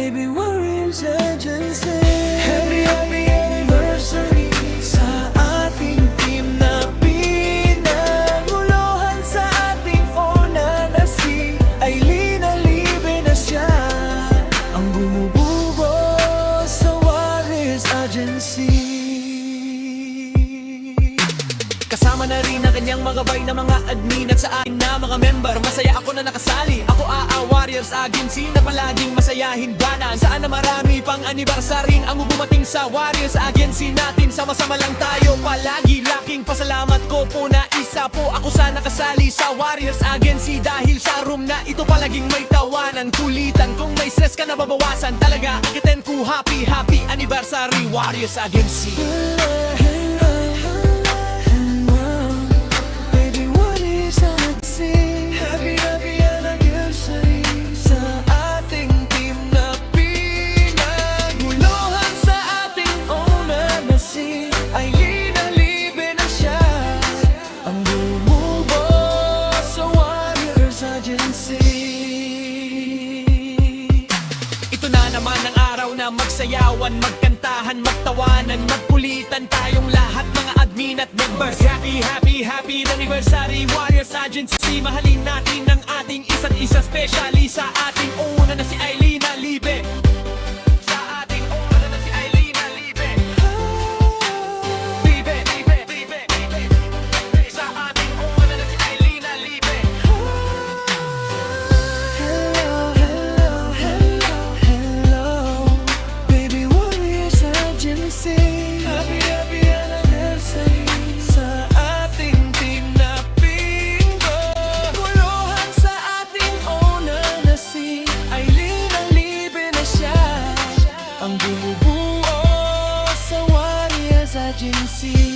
Baby, Warriors Agency. Happy, happy anniversary sa ating team na pinaguluhan sa ating una na si Aileen Alibe na siya ang bumubuo sa Warriors Agency. Kasama na rin ang kanyang mga bay na mga admin at sa akin na mga member. Masaya ako na nakasali. Ako Warriors Agency na palaging masayahin banan. Saan na marami pang anibersaryeng ang bumating sa Warriors Agency natin. Sama-sama lang tayo palagi. Laking pasalamat ko po na isa po ako sa nakasali sa Warriors Agency. Dahil sa room na ito palaging may tawanan, kulitan. Kung may stress ka na babawasan, talaga akitin ko happy, happy anniversary Warriors Agency. Ito na naman ang araw na magsayawan, magkantahan, magtawanan, magkulitan tayong lahat mga admin at members. Happy, happy, happy anniversary Warriors Agency. Mahalin natin ang ating isa't isa, especially sa ating una na si Aileen Alibe. Sa ating una na si Aileen Alibe. Libe, libe, libe, libe. Sa ating una na si Aileen Alibe. Happy, happy anniversary sa ating team na pinaguluhan sa ating una na si Aileen Alibe na siya ang bumubuo sa Warriors Agency.